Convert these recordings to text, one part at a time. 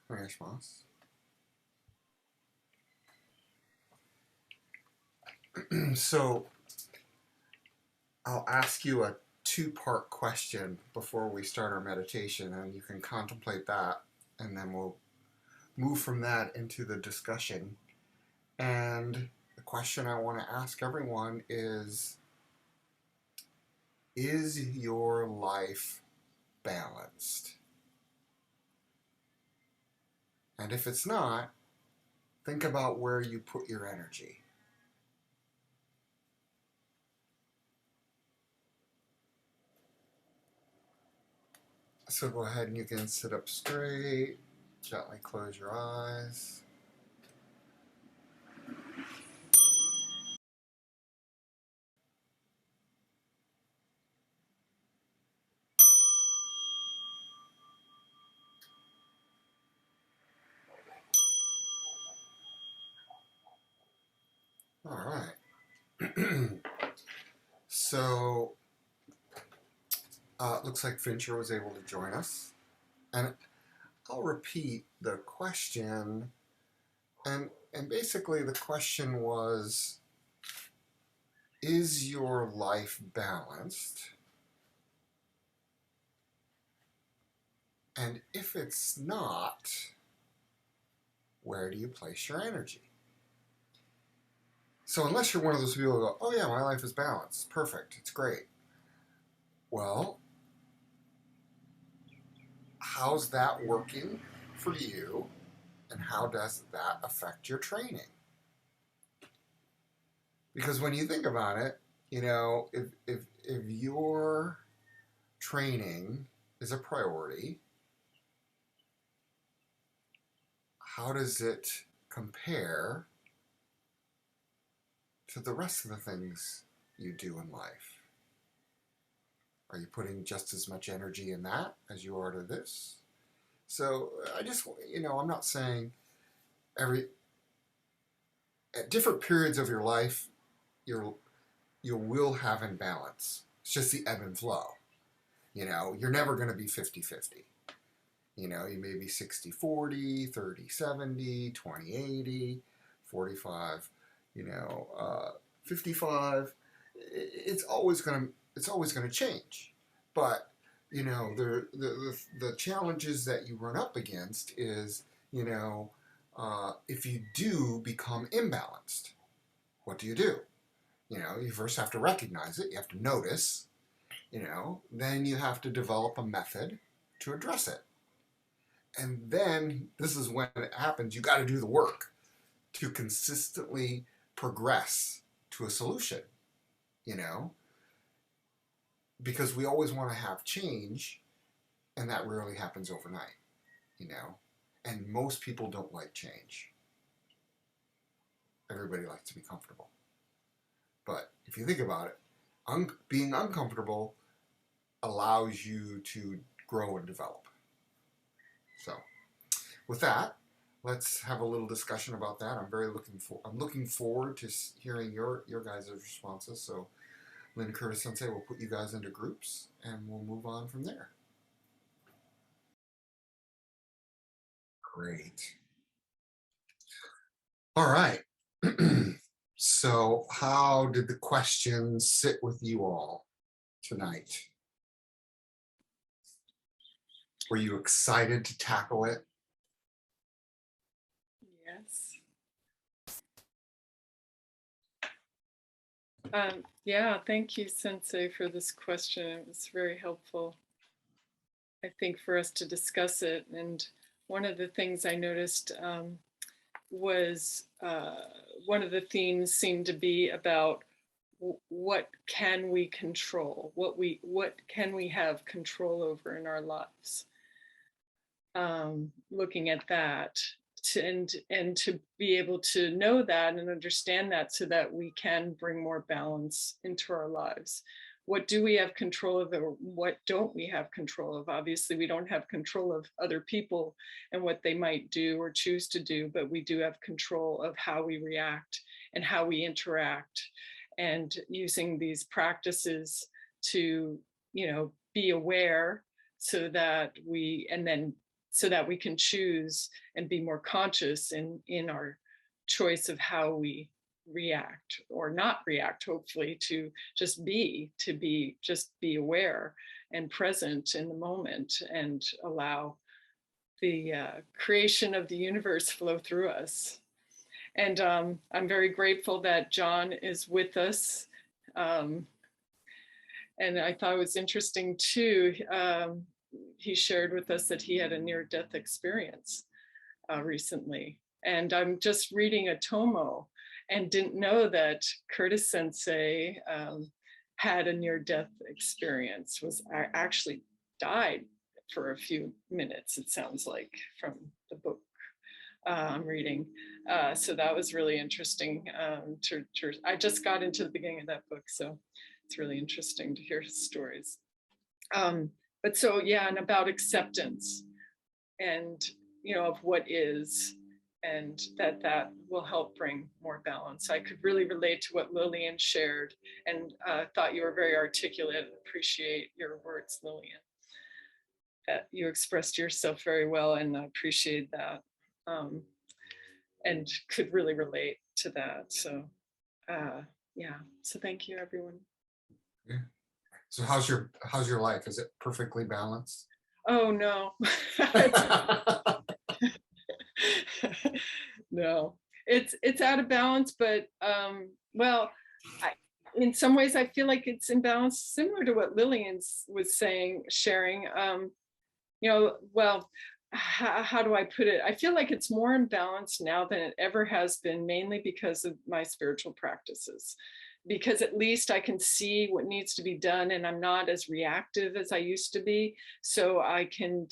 Rashmas. So I'll ask you a two-part question before we start our meditation, and you can contemplate that, and then we'll move from that into the discussion. And the question I want to ask everyone is your life balanced? And if it's not, think about where you put your energy. So go ahead and you can sit up straight, gently close your eyes. All right. So it looks like Fincher was able to join us. And I'll repeat the question. And basically the question was, is your life balanced? And if it's not, where do you place your energy? So unless you're one of those people who go, oh yeah, my life is balanced, perfect, it's great. Well, how's that working for you? And how does that affect your training? Because when you think about it, if your training is a priority, how does it compare to the rest of the things you do in life? Are you putting just as much energy in that as you are to this? So I just, I'm not saying at different periods of your life, you will have imbalance. It's just the ebb and flow. You're never going to be 50-50. You may be 60-40, 30-70, 20-80, 45, 55. It's always going to change. But, the challenges that you run up against is, if you do become imbalanced, what do? You first have to recognize it, you have to notice, then you have to develop a method to address it. And then this is when it happens, you got to do the work to consistently progress to a solution, because we always want to have change, and that rarely happens overnight, and most people don't like change. Everybody likes to be comfortable. But if you think about it, being uncomfortable allows you to grow and develop. So, with that, let's have a little discussion about that. I'm looking forward to hearing your guys' responses. So, Lynn Curtis Sensei will put you guys into groups, and we'll move on from there. Great. All right. So, how did the question sit with you all tonight? Were you excited to tackle it? Yes. Yeah, thank you, Sensei, for this question. It was very helpful, I think, for us to discuss it. And one of the things I noticed was one of the themes seemed to be about what can we control, what can we have control over in our lives. Looking at that, and to be able to know that and understand that, so that we can bring more balance into our lives. What do we have control of, or what don't we have control of? Obviously, we don't have control of other people and what they might do or choose to do, but we do have control of how we react and how we interact, and using these practices to, be aware, so that we, and then so that we can choose and be more conscious in our choice of how we react or not react, hopefully, to just be aware and present in the moment and allow the creation of the universe flow through us. And I'm very grateful that John is with us. And I thought it was interesting too. He shared with us that he had a near-death experience recently. And I'm just reading a tomo and didn't know that Curtis Sensei had a near-death experience, actually died for a few minutes, it sounds like, from the book I'm reading. So that was really interesting. I just got into the beginning of that book, so it's really interesting to hear his stories. But so, yeah, and about acceptance and, of what is, and that will help bring more balance. I could really relate to what Lillian shared, and thought you were very articulate. Appreciate your words, Lillian. That you expressed yourself very well, and I appreciate that, and could really relate to that. So, yeah. So thank you, everyone. Yeah. So how's your life? Is it perfectly balanced? Oh no. No, it's out of balance, but well, in some ways I feel like it's in balance, similar to what Lillian was sharing. Well, how do I put it? I feel like it's more in balance now than it ever has been, mainly because of my spiritual practices. Because at least I can see what needs to be done, and I'm not as reactive as I used to be. So I can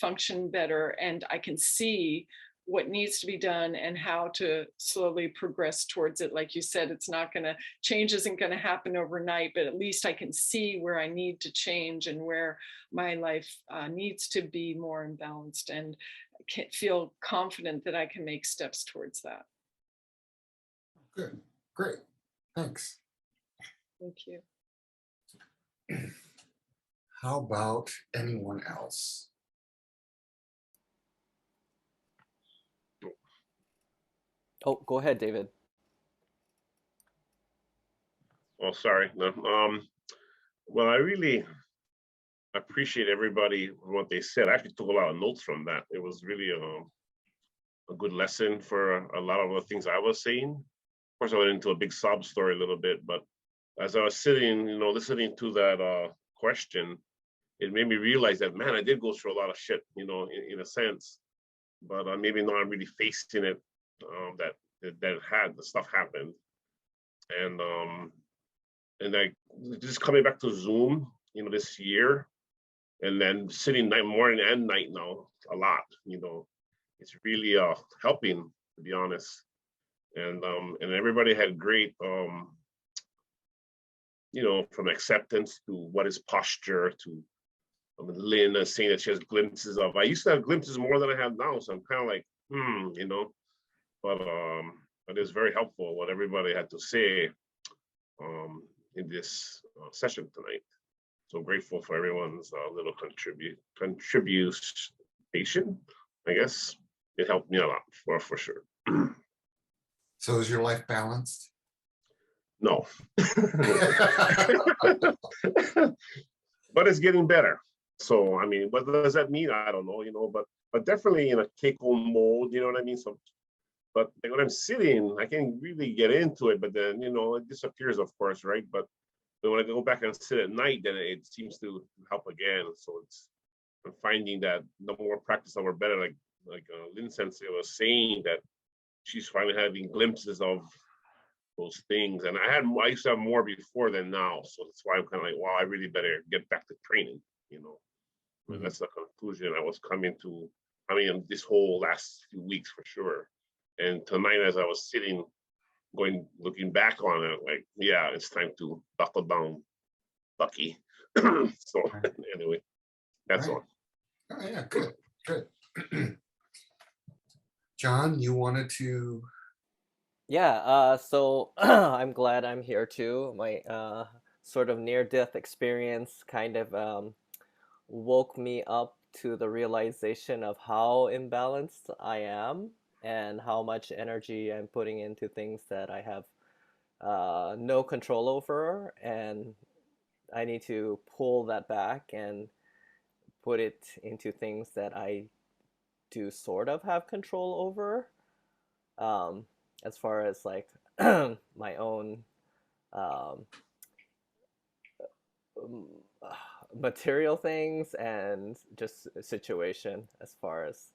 function better, and I can see what needs to be done and how to slowly progress towards it. Like you said, change isn't going to happen overnight, but at least I can see where I need to change and where my life needs to be more imbalanced, and can feel confident that I can make steps towards that. Good, great, thanks. Thank you. How about anyone else? Oh, go ahead, David. Oh, sorry. No. Well, I really appreciate everybody what they said. I actually took a lot of notes from that. It was really a good lesson for a lot of the things I was saying. Of course, I went into a big sob story a little bit, but as I was sitting, listening to that question, it made me realize that, man, I did go through a lot of shit, in a sense, but maybe now I'm really facing it. The stuff happened, and like just coming back to Zoom, this year, and then sitting morning and night now a lot. It's really helping, to be honest. And everybody had great, from acceptance to what is posture to Lynn saying that she has glimpses of. I used to have glimpses more than I have now, so I'm kind of like, but it's very helpful what everybody had to say in this session tonight. So grateful for everyone's little contribution. I guess it helped me a lot for sure. So is your life balanced? No, but it's getting better. So I mean, what does that mean? I don't know, but definitely in a take-home mode. You know what I mean? So, but when I'm sitting, I can really get into it, but then it disappears, of course, right? But when I go back and sit at night, then it seems to help again. So I'm finding that the more practice, the more better. Like Lynn Sensei was saying, that she's finally having glimpses of those things, and I used to have more before than now. So that's why I'm kind of like, wow, I really better get back to training. And that's the conclusion I was coming to. I mean, this whole last few weeks for sure. And tonight, as I was sitting, looking back on it, like, yeah, it's time to buckle down, Bucky. So anyway, that's all. Oh yeah, good. John, you wanted to? Yeah, so I'm glad I'm here too. My sort of near-death experience kind of woke me up to the realization of how imbalanced I am and how much energy I'm putting into things that I have no control over, and I need to pull that back and put it into things that I do sort of have control over. Um, as far as like my own um, um, material things and just situation as far as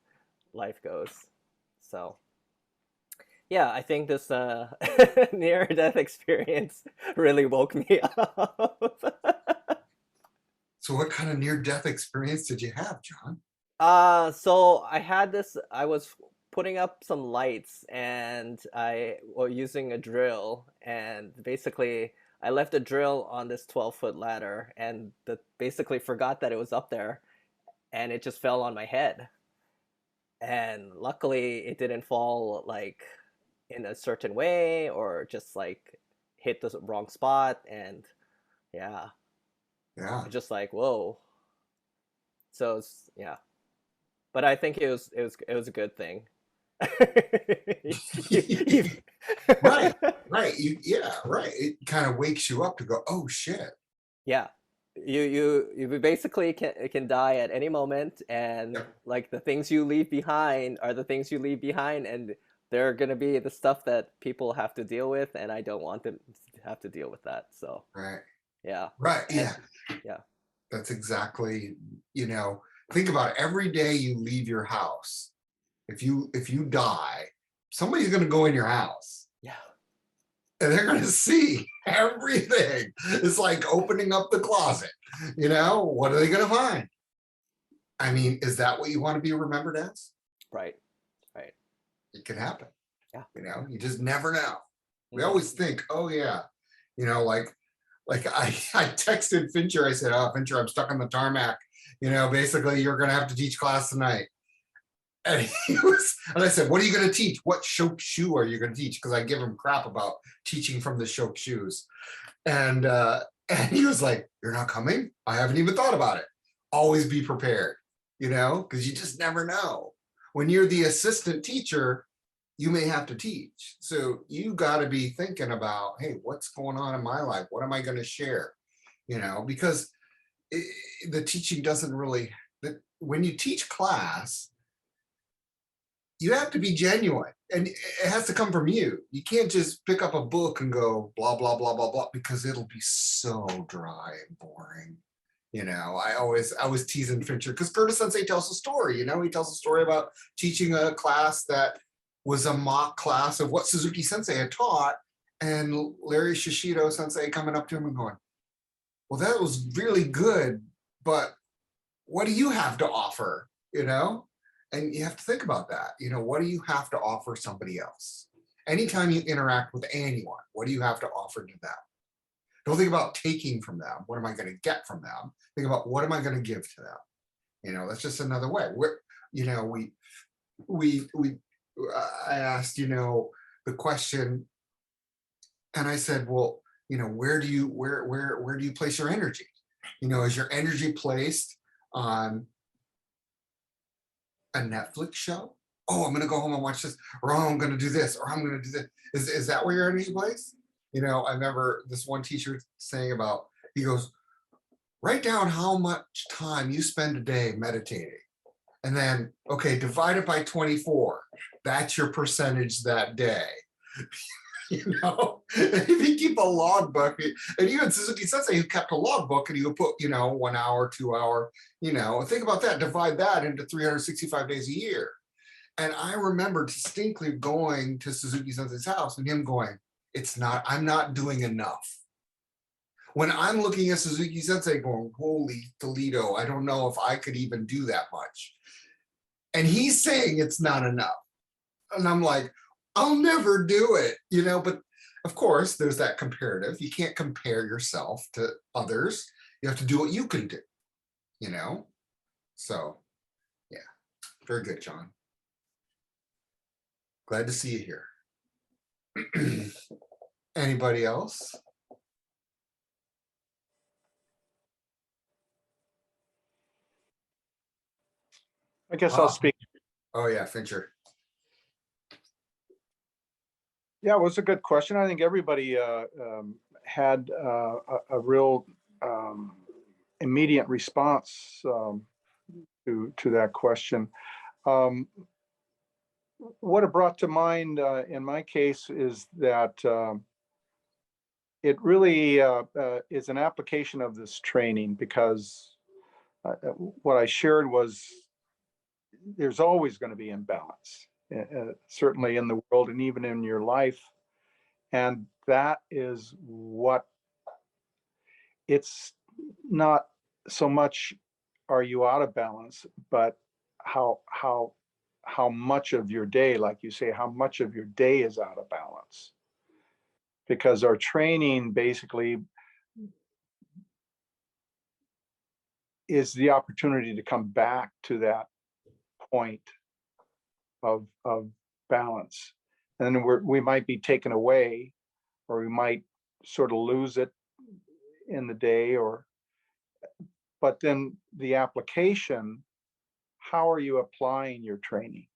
life goes. So yeah, I think this near death experience really woke me up. So what kind of near-death experience did you have, John? So I had this, I was putting up some lights and I was using a drill, and basically I left a drill on this 12-foot ladder and basically forgot that it was up there, and it just fell on my head. And luckily it didn't fall like in a certain way or just like hit the wrong spot, and yeah, Yeah. it's just like whoa. So it's, yeah, but I think it was a good thing. Right, right. Yeah, right. It kind of wakes you up to go, oh shit. Yeah, you basically can die at any moment, and Yep. like the things you leave behind are the things you leave behind, and they're gonna be the stuff that people have to deal with, and I don't want them to have to deal with that. So Right. yeah, Right. and Yeah. yeah, That's exactly, think about it. Every day you leave your house. If you die, somebody's gonna go in your house yeah, and they're gonna see everything. It's like opening up the closet. What are they gonna find? I mean, is that what you want to be remembered as? right, right, It can happen. yeah. You just never know. We Mhm. always think, oh yeah, like I texted Fincher. I said, oh Fincher, I'm stuck on the tarmac. Basically you're gonna have to teach class tonight. And I said, what are you gonna teach? What show are you gonna teach? Because I give him crap about teaching from the show shoes. And he was like, you're not coming? I haven't even thought about it. Always be prepared, because you just never know. When you're the assistant teacher, you may have to teach. So you got to be thinking about, hey, what's going on in my life? What am I going to share? Because the teaching doesn't really, when you teach class, you have to be genuine, and it has to come from you. You can't just pick up a book and go blah, blah, blah, blah, blah, because it'll be so dry and boring. I was teasing Fincher because Curtis Sensei tells a story. He tells a story about teaching a class that was a mock class of what Suzuki Sensei had taught, and Larry Shishido Sensei coming up to him and going, well, that was really good, but what do you have to offer? And you have to think about that. What do you have to offer somebody else? Anytime you interact with anyone, what do you have to offer to them? Don't think about taking from them. What am I going to get from them? Think about what am I going to give to them? That's just another way. I asked, the question, and I said, well, where do you place your energy? Is your energy placed on a Netflix show? Oh, I'm going to go home and watch this, or oh, I'm going to do this, or I'm going to do this. Is that where your energy plays? I remember this one teacher saying he goes, write down how much time you spend a day meditating. And then, okay, divide it by 24. That's your percentage that day. If you keep a logbook, and even Suzuki Sensei, who kept a logbook, and you put, 1 hour, 2 hour, think about that, divide that into 365 days a year. And I remember distinctly going to Suzuki Sensei's house and him going, I'm not doing enough. When I'm looking at Suzuki Sensei going, holy Toledo, I don't know if I could even do that much. And he's saying it's not enough. And I'm like, I'll never do it, but of course there's that comparative. You can't compare yourself to others. You have to do what you can do, So yeah, very good, John. Glad to see you here. Anybody else? I guess I'll speak. Oh yeah, Fincher. Yeah, it was a good question. I think everybody had a real immediate response to that question. What it brought to mind in my case is that it really is an application of this training, because what I shared was there's always going to be imbalance, certainly in the world and even in your life. And that is what, it's not so much are you out of balance, but how much of your day, like you say, how much of your day is out of balance. Because our training basically is the opportunity to come back to that point of balance. And then we might be taken away, or we might sort of lose it in the day, but then the application, how are you applying your training?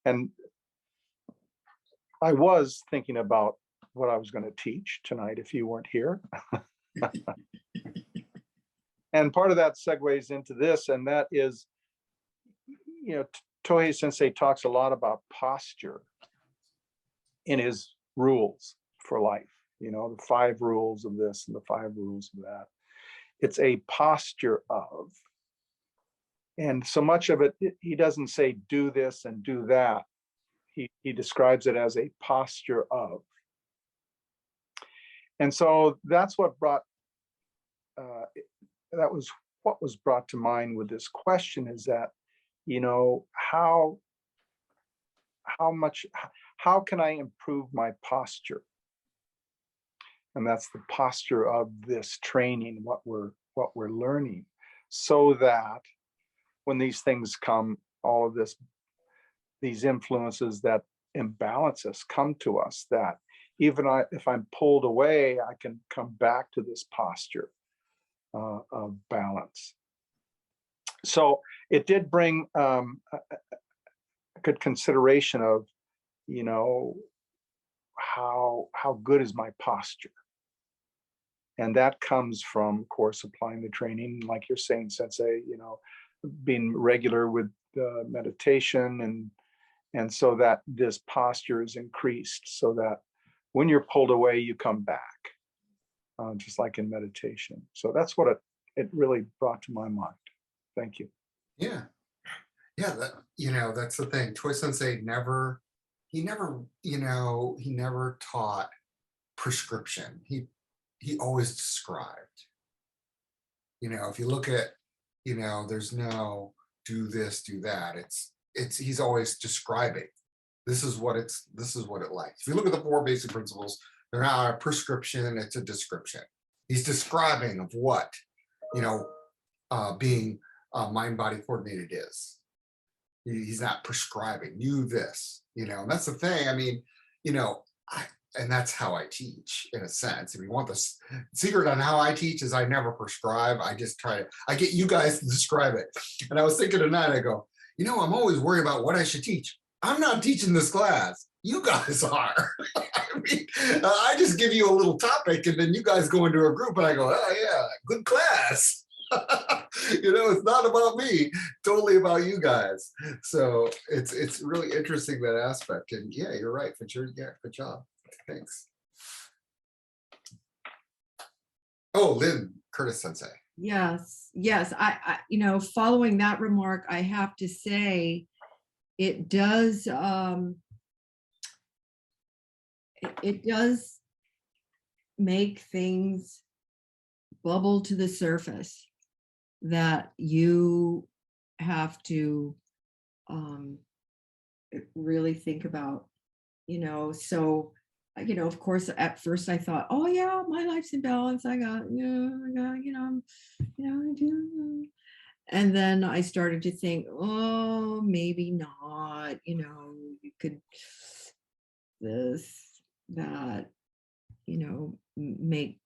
And I was thinking about what I was going to teach tonight if you weren't here. And part of that segues into this, and that is, you know, Tohei Sensei talks a lot about posture in his rules for life, you know, the 5 rules of this and the 5 rules of that. It's a posture of, and so much of it, he doesn't say do this and do that. He describes it as a posture of. And so that's what brought, that was what was brought to mind with this question, is that, you know, how can I improve my posture? And that's the posture of this training, what we're learning, so that when these things come, all of these influences that imbalance us come to us, that even if I'm pulled away, I can come back to this posture of balance. So it did bring a good consideration of, you know, how good is my posture? And that comes from, of course, applying the training, like you're saying, Sensei, you know, being regular with meditation, and so that this posture is increased, so that when you're pulled away, you come back, just like in meditation. So that's what it really brought to my mind. Thank you. Yeah. Yeah, that, you know, that's the thing. Toy Sensei never taught prescription. He always described. You know, if you look at, you know, there's no do this, do that. He's always describing. This is what it likes. If you look at the 4 basic principles, they're not a prescription, it's a description. He's describing of what, you know, being mind-body coordinated is. He's not prescribing you this, you know, and that's the thing. I mean, you know, and that's how I teach, in a sense. If you want the secret on how I teach, is I never prescribe. I just I get you guys to describe it. And I was thinking tonight, I go, you know, I'm always worried about what I should teach. I'm not teaching this class. You guys are. I mean, I just give you a little topic, and then you guys go into a group, and I go, oh yeah, good class. You know, it's not about me, totally about you guys. So it's really interesting, that aspect. And yeah, you're right, Fincher. Yeah, good job. Thanks. Oh, Lynn, Curtis Sensei. Yes, I you know, following that remark, I have to say it does it does make things bubble to the surface that you have to really think about, you know. So, you know, of course, at first I thought, oh yeah, my life's in balance. I got, you know, I do. And then I started to think, oh, maybe not, you know, you could this, that, you know, make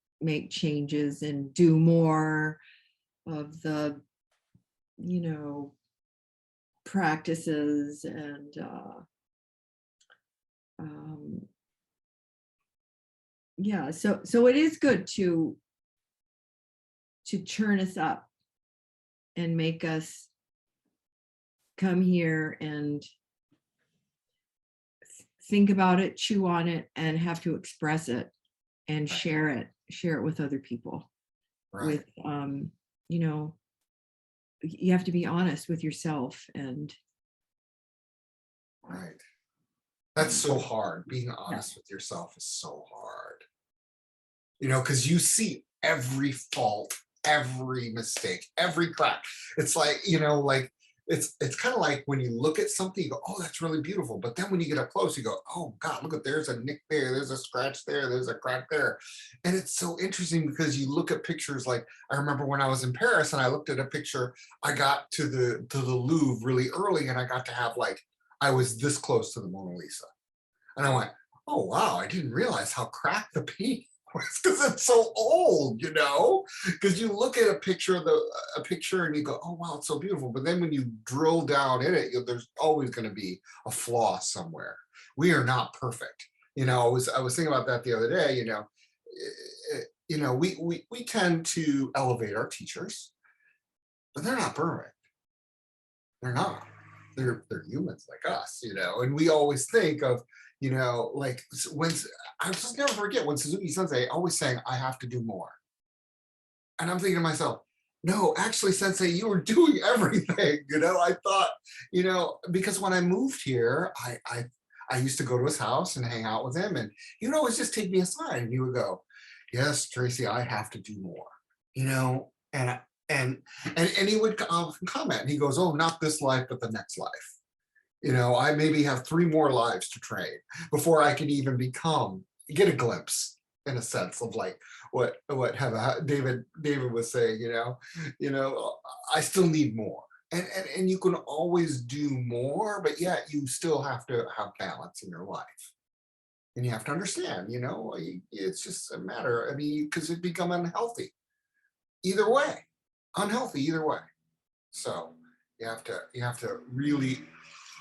changes and do more of the, you know, practices and yeah, so it is good to churn us up and make us come here and think about it, chew on it, and have to express it and share it with other people. Right. With you know, you have to be honest with yourself. And Right. That's so hard. Being honest with yourself is so hard. You know, because you see every fault, every mistake, every crack. It's like, you know, like it's kind of like when you look at something, you go, oh, that's really beautiful. But then when you get up close, you go, oh God, look at, there's a nick there, there's a scratch there, there's a crack there. And it's so interesting because you look at pictures. Like I remember when I was in Paris and I looked at a picture, I got to the Louvre really early and I got to have like, I was this close to the Mona Lisa. And I went, oh wow, I didn't realize how cracked the paint was because it's so old, you know? Because you look at a picture of a picture and you go, oh wow, it's so beautiful. But then when you drill down in it, there's always going to be a flaw somewhere. We are not perfect. You know, I was thinking about that the other day. You know, we tend to elevate our teachers, but they're not perfect. They're not. They're humans like us, you know, and we always think of, you know, like when I just never forget when Suzuki Sensei always saying, I have to do more. And I'm thinking to myself, no, actually, Sensei, you were doing everything. You know, I thought, you know, because when I moved here, I used to go to his house and hang out with him, and he would always just take me aside and he would go, yes, Tracy, I have to do more, you know, and he would comment and he goes, oh, not this life, but the next life. You know, I maybe have 3 more lives to train before I can even get a glimpse in a sense of like what David was saying, you know, I still need more. And you can always do more, but yet you still have to have balance in your life. And you have to understand, you know, it's just a matter, I mean, because it become unhealthy either way. Unhealthy either way. So you have to really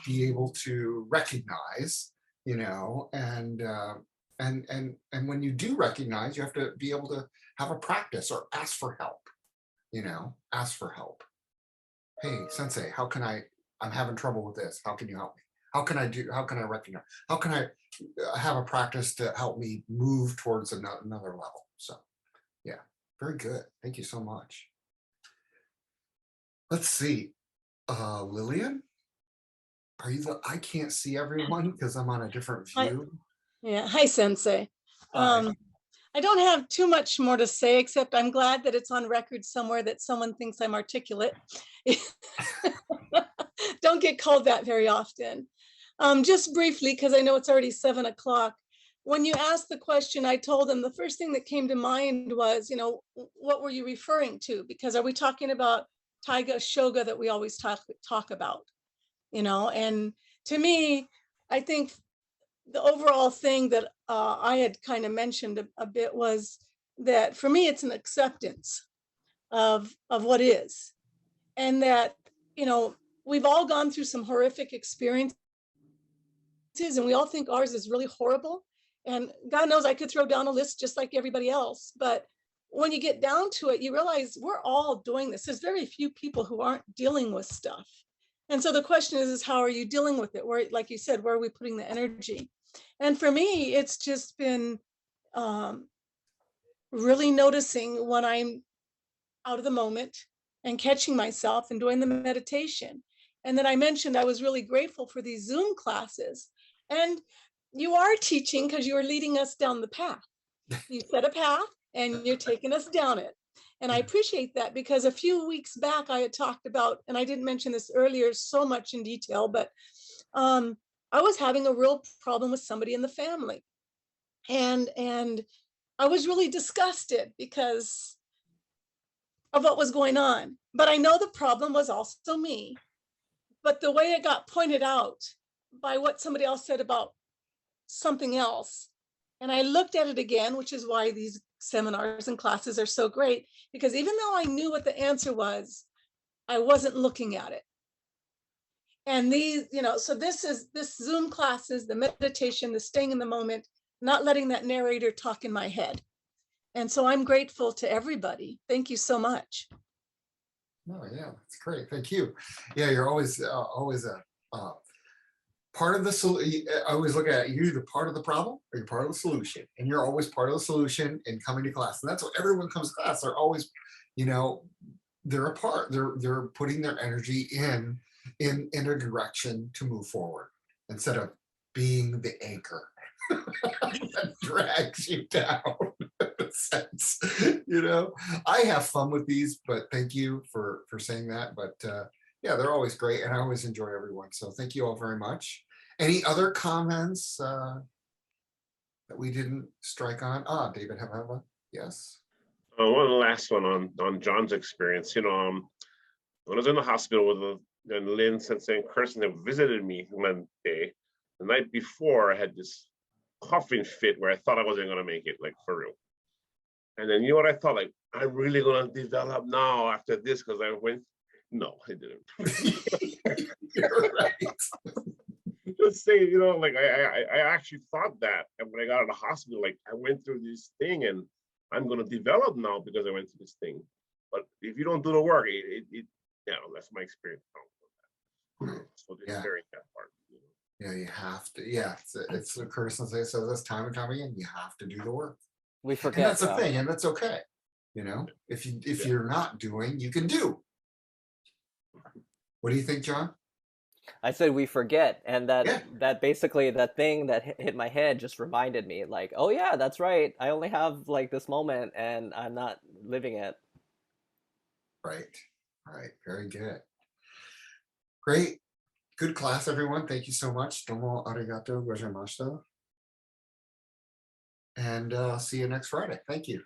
be able to recognize, you know, and when you do recognize, you have to be able to have a practice or ask for help, you know, ask for help. Hey, Sensei, I'm having trouble with this. How can you help me? How can I recognize? How can I have a practice to help me move towards another level? So yeah, very good. Thank you so much. Let's see. Lillian, I can't see everyone because I'm on a different view. Hi, Sensei. Hi. I don't have too much more to say, except I'm glad that it's on record somewhere that someone thinks I'm articulate. Don't get called that very often. Just briefly, because I know it's already 7 o'clock. When you asked the question, I told them the first thing that came to mind was, you know, what were you referring to? Because are we talking about Taiga Shoga that we always talk about? You know, and to me, I think the overall thing that I had kind of mentioned a bit was that for me, it's an acceptance of what is, and that, you know, we've all gone through some horrific experiences and we all think ours is really horrible. And God knows I could throw down a list just like everybody else. But when you get down to it, you realize we're all doing this. There's very few people who aren't dealing with stuff. And so the question is how are you dealing with it? Where, like you said, where are we putting the energy? And for me, it's just been really noticing when I'm out of the moment and catching myself and doing the meditation. And then I mentioned I was really grateful for these Zoom classes. And you are teaching because you are leading us down the path. You set a path and you're taking us down it. And I appreciate that because a few weeks back I had talked about, and I didn't mention this earlier so much in detail, but I was having a real problem with somebody in the family. And I was really disgusted because of what was going on. But I know the problem was also me. But the way it got pointed out by what somebody else said about something else, and I looked at it again, which is why these seminars and classes are so great, because even though I knew what the answer was, I wasn't looking at it. And these, so this Zoom classes, the meditation, the staying in the moment, not letting that narrator talk in my head. And so I'm grateful to everybody. Thank you so much. Oh, yeah, that's great. Thank you. Yeah, you're always a part of the solution. I always look at you, either part of the problem or you're part of the solution. And you're always part of the solution in coming to class. And that's what everyone comes to class. They're always, they're a part. They're putting their energy in a direction to move forward instead of being the anchor that drags you down. In a sense, I have fun with these, but thank you for saying that. But yeah, they're always great, and I always enjoy everyone. So thank you all very much. Any other comments that we didn't strike on? David, have one? Yes. One last one on John's experience. When I was in the hospital and Lynn and Kirsten have visited me one day, the night before I had this coughing fit where I thought I wasn't gonna make it, like for real. And then what I thought, like, I'm really gonna develop now after this because I went. No, I didn't. You're right. Just say, like I actually thought that, and when I got out of the hospital, like I went through this thing and I'm gonna develop now because I went through this thing. But if you don't do the work, that's my experience. So just sharing that part. Yeah, you have to. Yeah, it's the Kirsten says this time and time again. You have to do the work. We And forget. that's the thing, and that's okay. If you're not doing, you can do. What do you think, John? I said we forget, and Yeah. that basically that thing that hit my head just reminded me, like, oh yeah, that's right. I only have like this moment, and I'm not living it. Right. Very good. Great. Good class, everyone. Thank you so much. Domo arigato gozaimashita. And see you next Friday. Thank you.